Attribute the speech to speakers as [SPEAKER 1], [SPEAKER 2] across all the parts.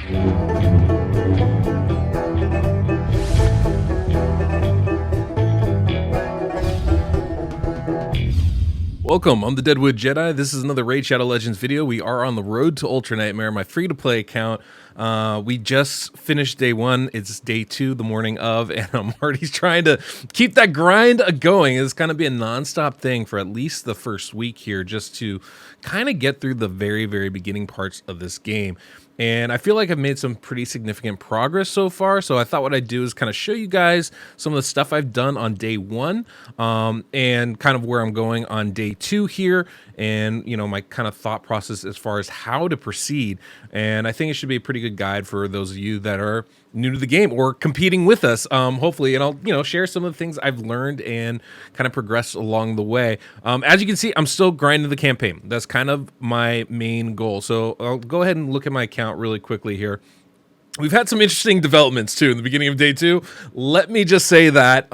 [SPEAKER 1] Welcome, I'm the DeadwoodJedi. This is another Raid Shadow Legends video. We are on the road to Ultra Nightmare, my free-to-play account. We just finished day one. It's day two, the morning of, and I'm already trying to keep that grind going. It's going to be a non-stop thing for at least the first week here, just to kind of get through the very, very beginning parts of this game. And I feel like I've made some pretty significant progress so far. So I thought what I'd do is kind of show you guys some of the stuff I've done on day one, and kind of where I'm going on day two here, and you know, my kind of thought process as far as how to proceed. And I think it should be a pretty good guide for those of you that are new to the game or competing with us, hopefully. And I'll share some of the things I've learned and kind of progressed along the way. As you can see, I'm still grinding the campaign. That's kind of my main goal. So I'll go ahead and look at my account really quickly here. We've had some interesting developments too in the beginning of day two. Let me just say that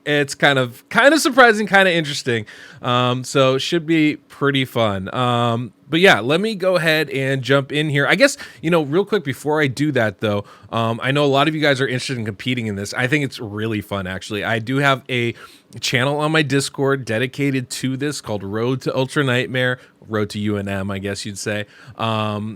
[SPEAKER 1] it's kind of surprising, kind of interesting. So it should be pretty fun. But yeah, let me go ahead and jump in here. I guess, real quick before I do that though, I know a lot of you guys are interested in competing in this. I think it's really fun, actually. I do have a channel on my Discord dedicated to this called Road to Ultra Nightmare, Road to UNM, I guess you'd say,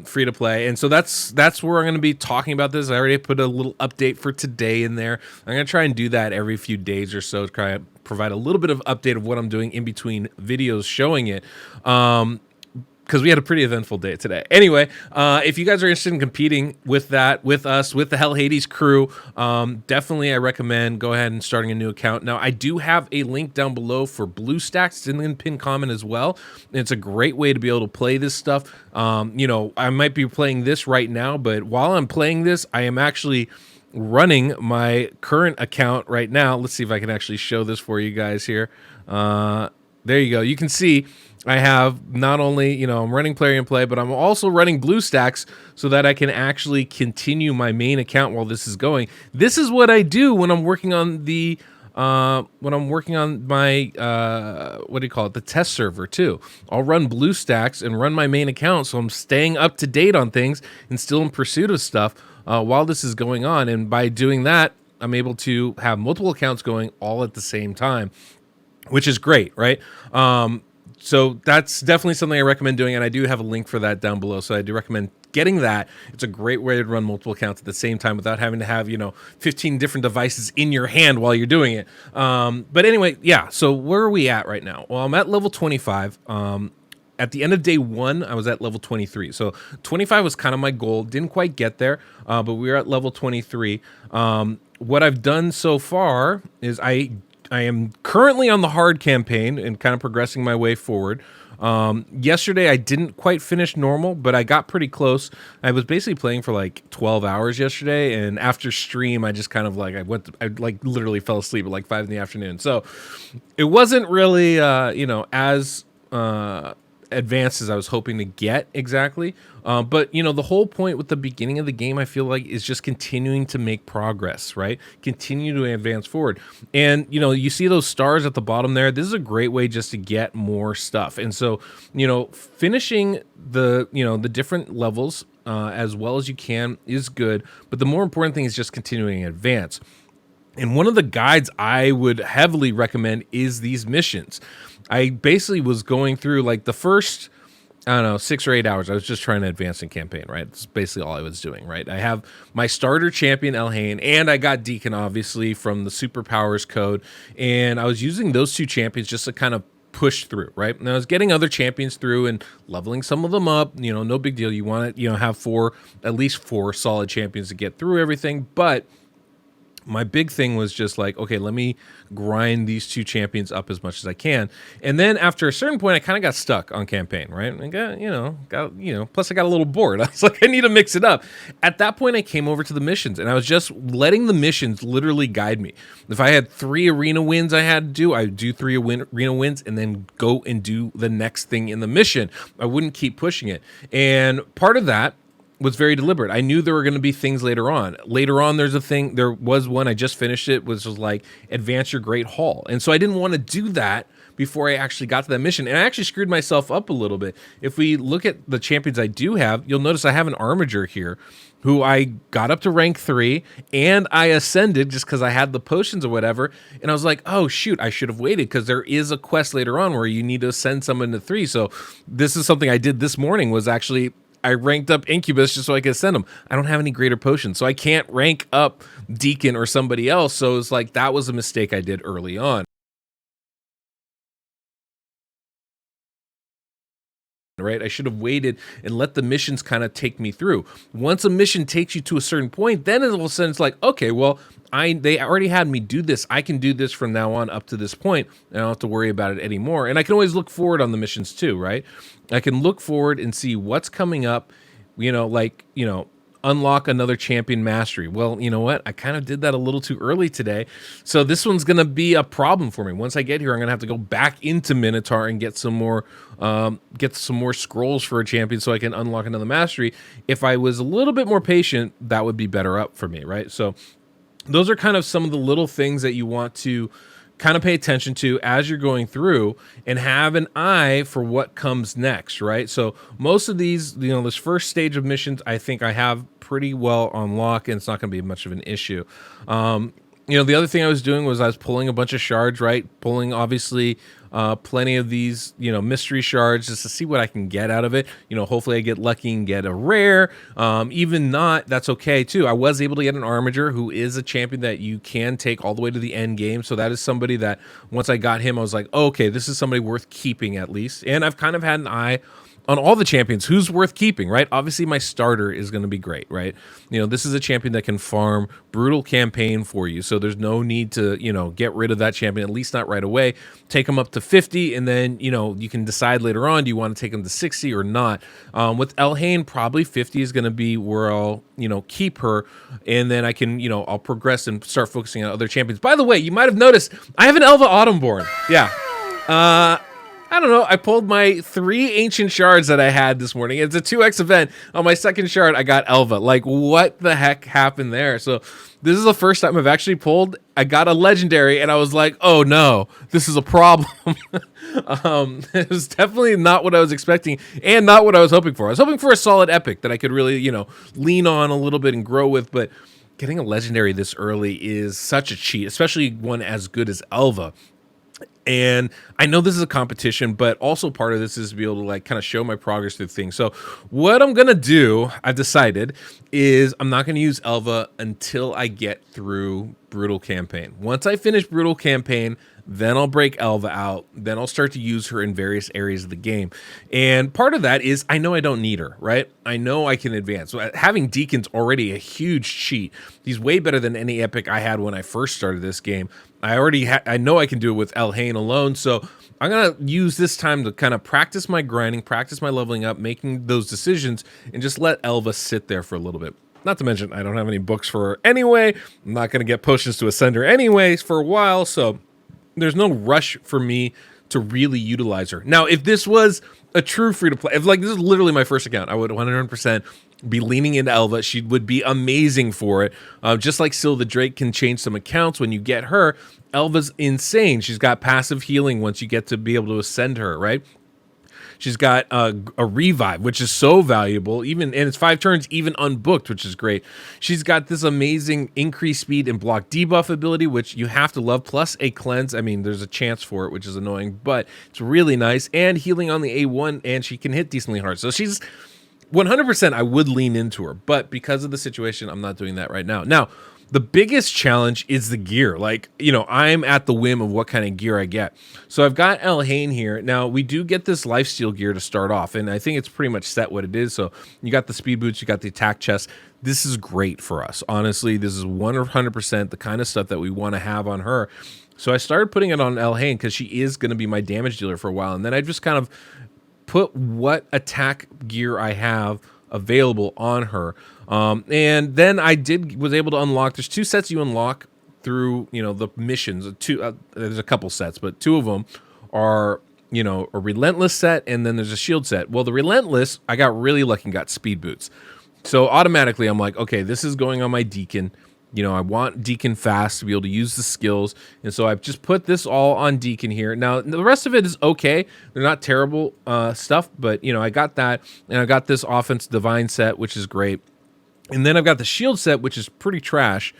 [SPEAKER 1] free to play. And so that's where I'm going to be talking about this. I already put a little update for today in there. I'm going to try and do that every few days or so to try and provide a little bit of update of what I'm doing in between videos showing it. Because we had a pretty eventful day today. Anyway, if you guys are interested in competing with that, with us, with the Hell Hades crew, definitely I recommend go ahead and starting a new account. Now, I do have a link down below for BlueStacks. It's in the pinned comment as well. It's a great way to be able to play this stuff. I might be playing this right now, but while I'm playing this, I am actually running my current account right now. Let's see if I can actually show this for you guys here. There you go. You can see I have not only, I'm running Plarium and Play, but I'm also running BlueStacks so that I can actually continue my main account while this is going. This is what I do when I'm working on the my the test server too. I'll run BlueStacks and run my main account, so I'm staying up to date on things and still in pursuit of stuff while this is going on. And by doing that, I'm able to have multiple accounts going all at the same time, which is great, right? So that's definitely something I recommend doing, and I do have a link for that down below. So I do recommend getting that. It's a great way to run multiple accounts at the same time without having to have, 15 different devices in your hand while you're doing it. But anyway, yeah, so where are we at right now? Well, I'm at level 25. At the end of day one, I was at level 23. So 25 was kind of my goal. Didn't quite get there, but we were at level 23. What I've done so far is I am currently on the hard campaign and kind of progressing my way forward. Yesterday, I didn't quite finish normal, but I got pretty close. I was basically playing for like 12 hours yesterday, and after stream, I just kind of I literally fell asleep at like 5 in the afternoon. So it wasn't really, as advanced as I was hoping to get exactly. But the whole point with the beginning of the game, I feel like, is just continuing to make progress, right? Continue to advance forward. And, you see those stars at the bottom there. This is a great way just to get more stuff. And so, finishing the different levels as well as you can is good. But the more important thing is just continuing to advance. And one of the guides I would heavily recommend is these missions. I basically was going through like the first, 6 or 8 hours. I was just trying to advance in campaign, right? That's basically all I was doing, right? I have my starter champion, Elhain, and I got Deacon, obviously, from the Superpowers code. And I was using those two champions just to kind of push through, right? And I was getting other champions through and leveling some of them up. No big deal. You want to, have at least four solid champions to get through everything. But my big thing was just like, okay, let me grind these two champions up as much as I can. And then after a certain point, I kind of got stuck on campaign, right? And plus I got a little bored. I was like, I need to mix it up. At that point, I came over to the missions, and I was just letting the missions literally guide me. If I had 3 arena wins I had to do, I would do 3 arena wins and then go and do the next thing in the mission. I wouldn't keep pushing it. And part of that was very deliberate. I knew there were going to be things later on. Later on, there was one, I just finished it, which was like, advance your Great Hall. And so I didn't want to do that before I actually got to that mission. And I actually screwed myself up a little bit. If we look at the champions I do have, you'll notice I have an Armiger here who I got up to rank 3 and I ascended just because I had the potions or whatever. And I was like, oh, shoot, I should have waited because there is a quest later on where you need to ascend someone to 3. So this is something I did this morning was actually I ranked up Incubus just so I could ascend them. I don't have any greater potions, so I can't rank up Deacon or somebody else. So it's like that was a mistake I did early on. Right? I should have waited and let the missions kind of take me through. Once a mission takes you to a certain point, then all of a sudden it's like, okay, well, they already had me do this. I can do this from now on up to this point, and I don't have to worry about it anymore. And I can always look forward on the missions too, right? I can look forward and see what's coming up, unlock another champion mastery. Well, you know what? I kind of did that a little too early today. So this one's going to be a problem for me. Once I get here, I'm going to have to go back into Minotaur and get some more scrolls for a champion so I can unlock another mastery. If I was a little bit more patient, that would be better up for me, right? So those are kind of some of the little things that you want to kind of pay attention to as you're going through and have an eye for what comes next, right? So most of these, this first stage of missions, I think I have pretty well on lock, and it's not going to be much of an issue. The other thing I was doing was I was pulling a bunch of shards, right? Pulling, obviously, plenty of these, mystery shards just to see what I can get out of it. Hopefully I get lucky and get a rare. Even not, that's okay too. I was able to get an Armiger, who is a champion that you can take all the way to the end game. So that is somebody that once I got him, I was like, oh, okay, this is somebody worth keeping at least. And I've kind of had an eye on all the champions, who's worth keeping, right? Obviously, my starter is going to be great, right? This is a champion that can farm brutal campaign for you, so there's no need to, get rid of that champion, at least not right away. Take them up to 50, and then, you can decide later on, do you want to take them to 60 or not? With Elhain, probably 50 is going to be where I'll, keep her, and then I can, I'll progress and start focusing on other champions. By the way, you might have noticed, I have an Elva Autumnborn. Yeah. I don't know. I pulled my 3 ancient shards that I had this morning. It's a 2x event. On my second shard, I got Elva. Like, what the heck happened there? So this is the first time I've actually pulled. I got a legendary, and I was like, oh no, this is a problem. It was definitely not what I was expecting and not what I was hoping for. I was hoping for a solid epic that I could really, lean on a little bit and grow with, but getting a legendary this early is such a cheat, especially one as good as Elva. And I know this is a competition, but also part of this is to be able to kind of show my progress through things. So what I'm going to do, I've decided, is I'm not going to use Elva until I get through Brutal Campaign. Once I finish Brutal Campaign, then I'll break Elva out. Then I'll start to use her in various areas of the game. And part of that is I know I don't need her, right? I know I can advance. So having Deacon's already a huge cheat. He's way better than any epic I had when I first started this game. I know I can do it with Elhain alone. So I'm going to use this time to kind of practice my grinding, practice my leveling up, making those decisions, and just let Elva sit there for a little bit. Not to mention, I don't have any books for her anyway. I'm not going to get potions to ascend her anyways for a while. So there's no rush for me to really utilize her. Now, if this was a true free-to-play, if this is literally my first account, I would 100% be leaning into Elva. She would be amazing for it. Just like Syl the Drake can change some accounts when you get her, Elva's insane. She's got passive healing once you get to be able to ascend her, right? She's got a revive, which is so valuable, and it's 5 turns, even unbooked, which is great. She's got this amazing increased speed and block debuff ability, which you have to love, plus a cleanse. I mean, there's a chance for it, which is annoying, but it's really nice. And healing on the A1, and she can hit decently hard. So she's 100%, I would lean into her, but because of the situation, I'm not doing that right now. Now, the biggest challenge is the gear. I'm at the whim of what kind of gear I get. So I've got Elhain here. Now, we do get this lifesteal gear to start off, and I think it's pretty much set what it is. So you got the speed boots, you got the attack chest. This is great for us. Honestly, this is 100% the kind of stuff that we want to have on her. So I started putting it on Elhain because she is going to be my damage dealer for a while. And then I just kind of put what attack gear I have available on her. And then I was able to unlock, there's 2 sets you unlock through, the missions. There's a couple sets, but 2 of them are, a relentless set, and then there's a shield set. Well, the relentless, I got really lucky and got speed boots. So automatically I'm like, okay, this is going on my Deacon. You know, I want Deacon fast to be able to use the skills. And so I've just put this all on Deacon here. Now, the rest of it is okay. They're not terrible stuff, but, you know, I got that. And I got this offense divine set, which is great. And then I've got the shield set, which is pretty trash.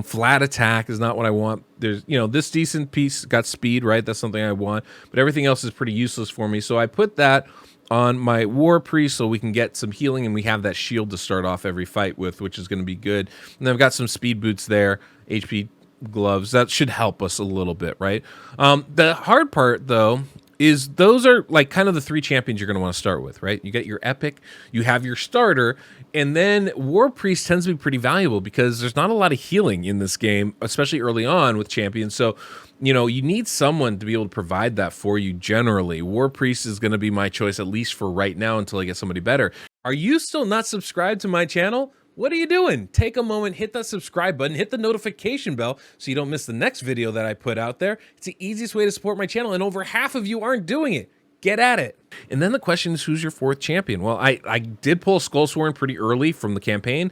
[SPEAKER 1] Flat attack is not what I want. There's, you know, this decent piece got speed, right? That's something I want. But everything else is pretty useless for me. So I put that on my war priest so we can get some healing and we have that shield to start off every fight with, which is going to be good. And then I've got some speed boots there, HP gloves. That should help us a little bit, right? The hard part, though, is those are like kind of the 3 champions you're going to want to start with, right? You get your epic, you have your starter, and then War Priest tends to be pretty valuable because there's not a lot of healing in this game, especially early on with champions. So, you know, you need someone to be able to provide that for you generally. War Priest is going to be my choice, at least for right now, until I get somebody better. Are you still not subscribed to my channel? What are you doing? Take a moment, hit that subscribe button, hit the notification bell so you don't miss the next video that I put out there. It's the easiest way to support my channel, and over half of you aren't doing it. Get at it. And then the question is, who's your 4th champion? Well, I did pull Skullsworn pretty early from the campaign,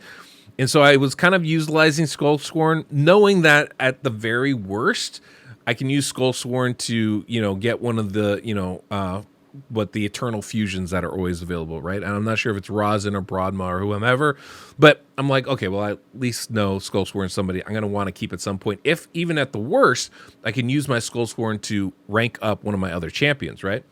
[SPEAKER 1] and so I was kind of utilizing Skullsworn, knowing that at the very worst, I can use Skullsworn to, you know, get one of the, you know, the eternal fusions that are always available, right? And I'm not sure if it's Rosin or Broadmaw or whomever, but I'm like, okay, well, I at least know Skullsworn somebody I'm going to want to keep at some point. If even at the worst, I can use my Skullsworn to rank up one of my other champions, right?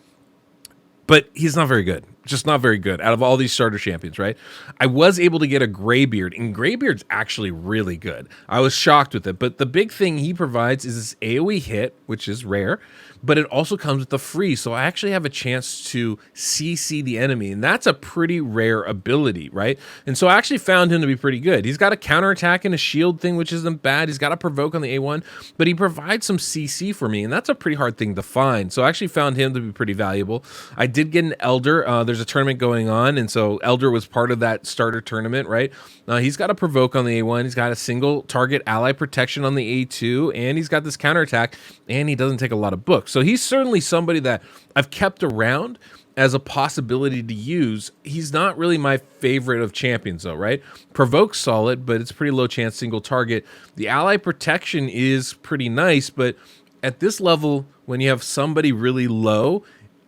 [SPEAKER 1] But he's not very good. Just not very good out of all these starter champions, right? I was able to get a Greybeard, and Greybeard's actually really good. I was shocked with it, but the big thing he provides is this AoE hit, which is rare, but it also comes with the freeze, so I actually have a chance to CC the enemy, and that's a pretty rare ability, right? And so I actually found him to be pretty good. He's got a counterattack and a shield thing, which isn't bad. He's got a provoke on the A1, but he provides some CC for me, and that's a pretty hard thing to find. So I actually found him to be pretty valuable. I did get an Elder. There's a tournament going on, and so Elder was part of that starter tournament, right? He's got a provoke on the A1. He's got a single target ally protection on the A2, and he's got this counterattack, and he doesn't take a lot of books. So he's certainly somebody that I've kept around as a possibility to use. He's not really my favorite of champions, though, right? Provoke's solid, but it's pretty low chance single target. The ally protection is pretty nice, but at this level, when you have somebody really low,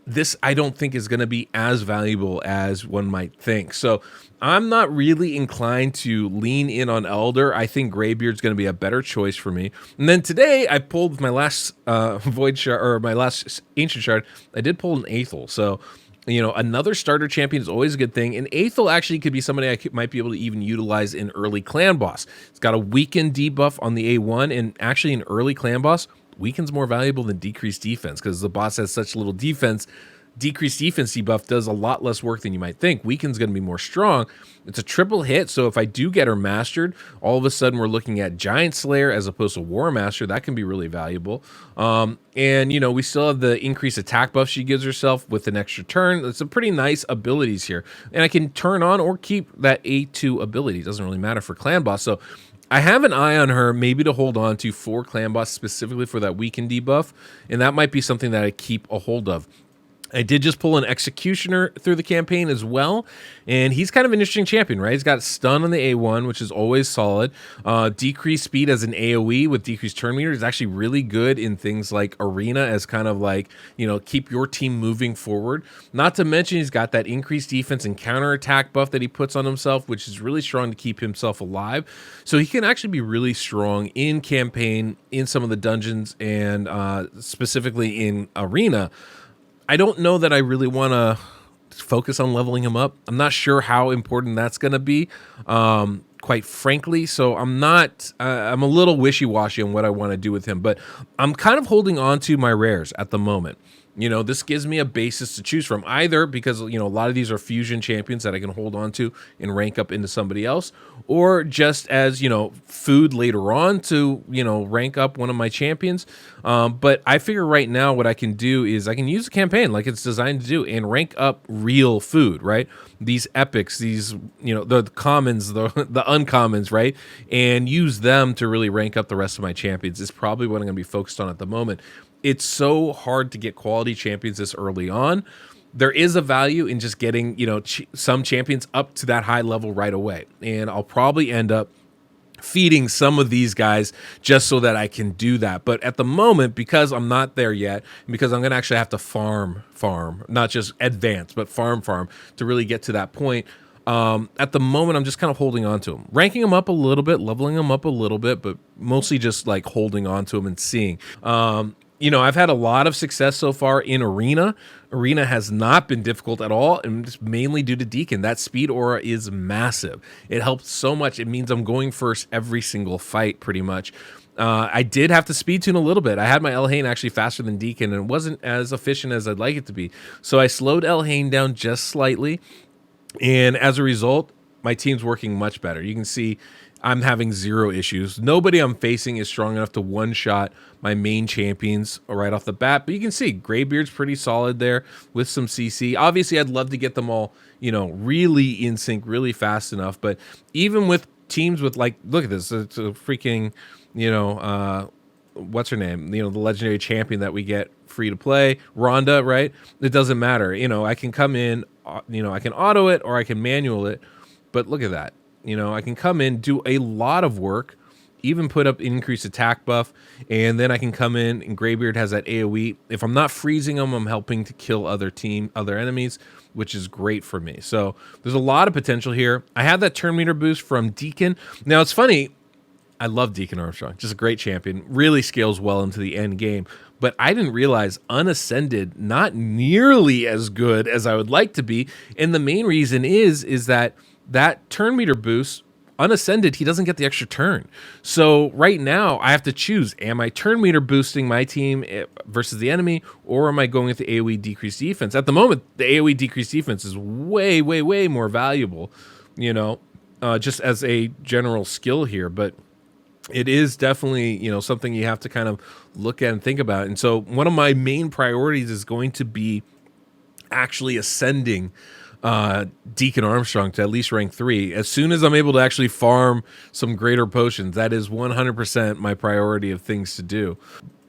[SPEAKER 1] this I don't think is going to be as valuable as one might think. So I'm not really inclined to lean in on Elder. I think Greybeard's going to be a better choice for me. And then today I pulled my last Void Shard, or my last Ancient Shard. I did pull an Aethel. So, you know, another starter champion is always a good thing. And Aethel actually could be somebody I might be able to even utilize in early clan boss. It's got a weaken debuff on the A1, and actually in early clan boss, weaken's more valuable than decreased defense because the boss has such little defense. Decreased defense debuff does a lot less work than you might think. Weaken's going to be more strong. It's a triple hit, so if I do get her mastered, all of a sudden we're looking at Giant Slayer as opposed to War Master. That can be really valuable. And, you know, we still have the increased attack buff she gives herself with an extra turn. It's some pretty nice abilities here. And I can turn on or keep that A2 ability. It doesn't really matter for Clan Boss. So I have an eye on her maybe to hold on to for Clan Boss, specifically for that weaken debuff. And that might be something that I keep a hold of. I did just pull an Executioner through the campaign as well, and he's kind of an interesting champion, right? He's got stun on the A1, which is always solid. Decreased speed as an AoE with decreased turn meter is actually really good in things like Arena as kind of like, you know, keep your team moving forward. Not to mention he's got that increased defense and counterattack buff that he puts on himself, which is really strong to keep himself alive. So he can actually be really strong in campaign, in some of the dungeons, and specifically in Arena. I don't know that I really want to focus on leveling him up. I'm not sure how important that's going to be, quite frankly. So I'm not, I'm a little wishy-washy on what I want to do with him, but I'm kind of holding on to my rares at the moment. You know, this gives me a basis to choose from, either because, you know, a lot of these are fusion champions that I can hold on to and rank up into somebody else, or just as, you know, food later on to, you know, rank up one of my champions. But I figure right now what I can do is I can use a campaign like it's designed to do and rank up real food, right? These epics, these, you know, the commons, the uncommons, right? And use them to really rank up the rest of my champions is probably what I'm going to be focused on at the moment. It's so hard to get quality champions this early on. There is a value in just getting, you know, some champions up to that high level right away. And I'll probably end up feeding some of these guys just so that I can do that. But at the moment, because I'm not there yet, because I'm going to actually have to farm, not just advance, but farm to really get to that point. At the moment, I'm just kind of holding on to them, ranking them up a little bit, leveling them up a little bit, but mostly just like holding on to them and seeing. I've had a lot of success so far in Arena. Arena has not been difficult at all, and it's mainly due to Deacon. That speed aura is massive. It helps so much. It means I'm going first every single fight, pretty much. I did have to speed tune a little bit. I had my Elhain actually faster than Deacon, and it wasn't as efficient as I'd like it to be. So I slowed Elhain down just slightly, and as a result, my team's working much better. You can see I'm having zero issues. Nobody I'm facing is strong enough to one-shot my main champions right off the bat. But you can see Greybeard's pretty solid there with some CC. Obviously, I'd love to get them all, really in sync, really fast enough. But even with teams with, like, look at this. It's a freaking, what's her name? The legendary champion that we get free to play, Rhonda, right? It doesn't matter. I can come in, I can auto it or I can manual it. But look at that. I can come in, do a lot of work, even put up increased attack buff, and then I can come in, and Greybeard has that AoE. If I'm not freezing them, I'm helping to kill other enemies, which is great for me. So there's a lot of potential here. I had that turn meter boost from Deacon. Now, it's funny. I love Deacon Armstrong. Just a great champion. Really scales well into the end game. But I didn't realize Unascended, not nearly as good as I would like to be. And the main reason is that turn meter boost, Unascended, he doesn't get the extra turn. So right now, I have to choose, am I turn meter boosting my team versus the enemy, or am I going with the AoE decreased defense? At the moment, the AoE decreased defense is way, way, way more valuable, just as a general skill here. But it is definitely, something you have to kind of look at and think about. And so one of my main priorities is going to be actually ascending Deacon Armstrong to at least rank 3. As soon as I'm able to actually farm some greater potions, that is 100% my priority of things to do.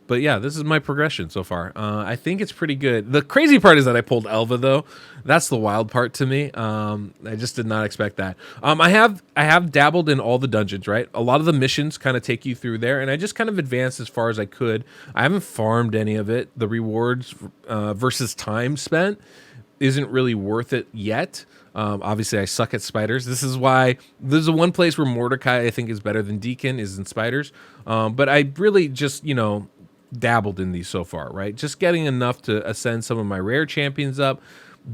[SPEAKER 1] But yeah, this is my progression so far. I think it's pretty good. The crazy part is that I pulled Elva, though. That's the wild part to me. I just did not expect that. I have dabbled in all the dungeons, right? A lot of the missions kind of take you through there, and I just kind of advanced as far as I could. I haven't farmed any of it. The rewards versus time spent isn't really worth it yet. Obviously, I suck at spiders. This is the one place where Mordecai, I think, is better than Deacon, is in spiders. But I really just, dabbled in these so far, right? Just getting enough to ascend some of my rare champions up.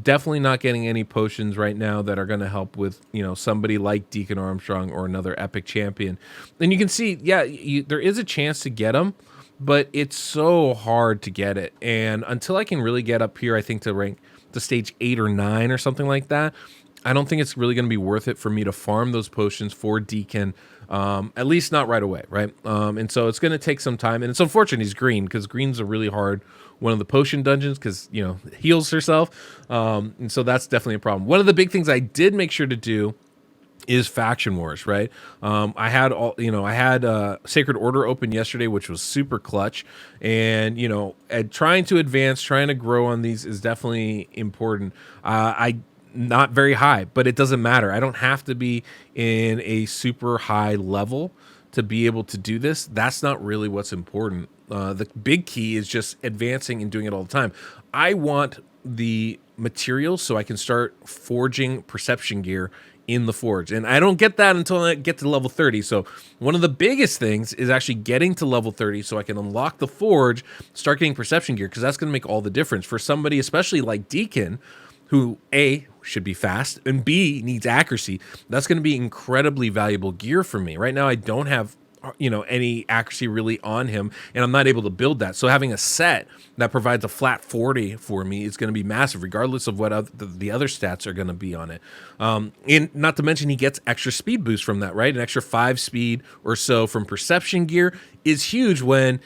[SPEAKER 1] Definitely not getting any potions right now that are going to help with, somebody like Deacon Armstrong or another epic champion. And you can see, there is a chance to get them, but it's so hard to get it. And until I can really get up here, I think to rank to stage 8 or 9 or something like that, I don't think it's really going to be worth it for me to farm those potions for Deacon, at least not right away, right? And so it's going to take some time, and it's unfortunate he's green, because green's a really hard one of the potion dungeons, because, heals herself, and so that's definitely a problem. One of the big things I did make sure to do is faction wars, right? I had Sacred Order open yesterday, which was super clutch, and trying to advance, trying to grow on these is definitely important. I not very high, but it doesn't matter. I don't have to be in a super high level to be able to do this. That's not really what's important. The big key is just advancing and doing it all the time. I want the materials so I can start forging perception gear in the forge, and I don't get that until I get to level 30. So one of the biggest things is actually getting to level 30 so I can unlock the forge, start getting perception gear, because that's going to make all the difference for somebody, especially like Deacon, who A, should be fast, and B, needs accuracy. That's going to be incredibly valuable gear for me. Right now, I don't have any accuracy really on him, and I'm not able to build that. So having a set that provides a flat 40 for me is going to be massive, regardless of what the other stats are going to be on it. And not to mention, he gets extra speed boost from that, right? An extra 5 speed or so from perception gear is huge when,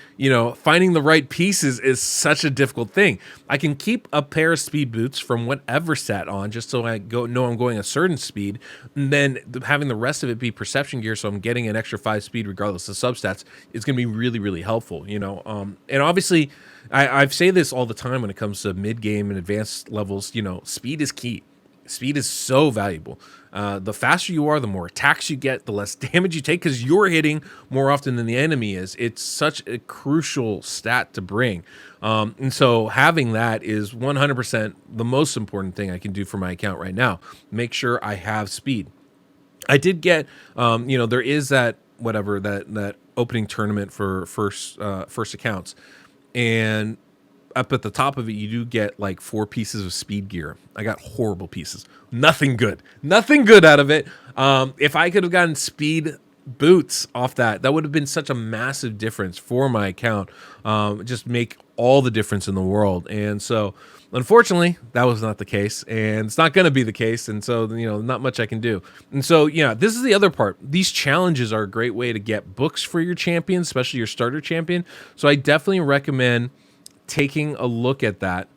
[SPEAKER 1] finding the right pieces is such a difficult thing. I can keep a pair of speed boots from whatever stat on, just so I know I'm going a certain speed, and then having the rest of it be perception gear, so I'm getting an extra 5 speed regardless of substats, is going to be really, really helpful, and obviously I say this all the time when it comes to mid game and advanced levels. Speed is key. Speed is so valuable. The faster you are, the more attacks you get, the less damage you take because you're hitting more often than the enemy is. It's such a crucial stat to bring. And so having that is 100% the most important thing I can do for my account right now. Make sure I have speed. I did get, there is that that opening tournament for first accounts, and up at the top of it, you do get like 4 pieces of speed gear. I got horrible pieces, nothing good out of it. If I could have gotten speed boots off that would have been such a massive difference for my account. Just make all the difference in the world. And so unfortunately that was not the case, and it's not going to be the case. And so, not much I can do. And so, this is the other part. These challenges are a great way to get books for your champion, especially your starter champion. So I definitely recommend taking a look at that,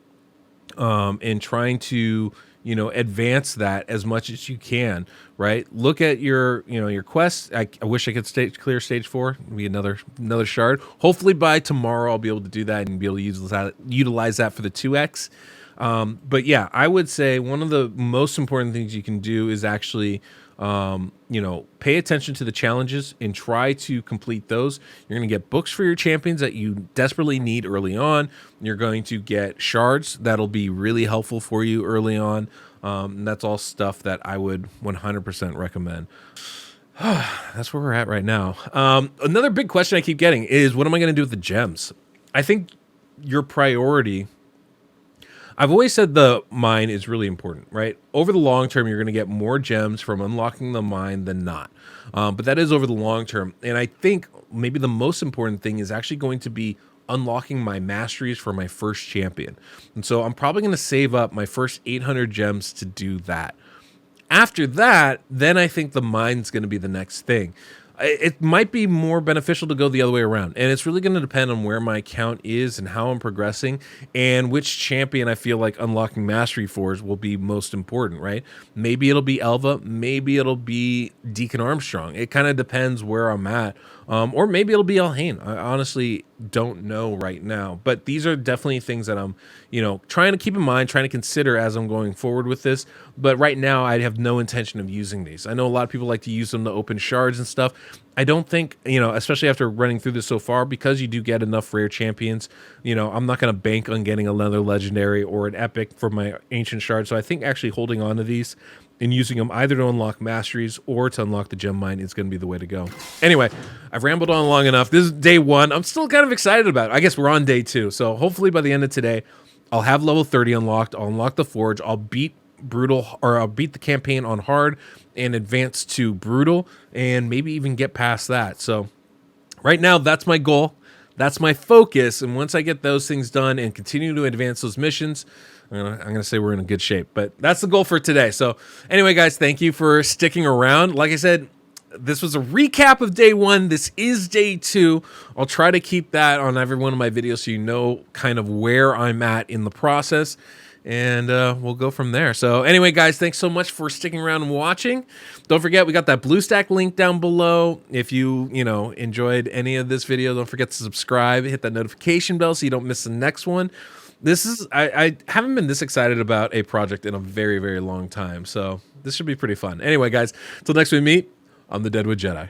[SPEAKER 1] and trying to, advance that as much as you can, right? Look at your quests. I wish I could clear stage 4, be another shard. Hopefully by tomorrow I'll be able to do that and be able to utilize that for the 2x. But yeah, I would say one of the most important things you can do is actually, pay attention to the challenges and try to complete those. You're going to get books for your champions that you desperately need early on. You're going to get shards that'll be really helpful for you early on. And that's all stuff that I would 100% recommend. That's where we're at right now. Another big question I keep getting is, what am I going to do with the gems? I think your priority, I've always said the mine is really important, right? Over the long term, you're going to get more gems from unlocking the mine than not. But that is over the long term. And I think maybe the most important thing is actually going to be unlocking my masteries for my first champion. And so I'm probably going to save up my first 800 gems to do that. After that, then I think the mine's going to be the next thing. It might be more beneficial to go the other way around. And it's really going to depend on where my account is and how I'm progressing and which champion I feel like unlocking mastery for will be most important, right? Maybe it'll be Elva. Maybe it'll be Deacon Armstrong. It kind of depends where I'm at. Or maybe it'll be Elhain. I honestly don't know right now. But these are definitely things that I'm, trying to keep in mind, trying to consider as I'm going forward with this. But right now, I have no intention of using these. I know a lot of people like to use them to open shards and stuff. I don't think, especially after running through this so far, because you do get enough rare champions, I'm not going to bank on getting another legendary or an epic for my ancient shard. So I think actually holding on to these and using them either to unlock masteries or to unlock the gem mine is going to be the way to go. Anyway, I've rambled on long enough. This is day 1. I'm still kind of excited about it. I guess we're on day 2. So hopefully by the end of today, I'll have level 30 unlocked. I'll unlock the forge. I'll beat I'll beat the campaign on hard and advance to brutal and maybe even get past that. So right now, that's my goal. That's my focus. And once I get those things done and continue to advance those missions, I'm gonna say we're in a good shape. But that's the goal for today. So anyway, guys, thank you for sticking around. Like I said, this was a recap of day 1. This is day 2. I'll try to keep that on every one of my videos so you know kind of where I'm at in the process. And we'll go from there. So anyway, guys, thanks so much for sticking around and watching. Don't forget, we got that BlueStack link down below. If you, enjoyed any of this video, don't forget to subscribe, hit that notification bell so you don't miss the next one. This is, I haven't been this excited about a project in a very, very long time. So this should be pretty fun. Anyway, guys, until next we meet, I'm the Deadwood Jedi.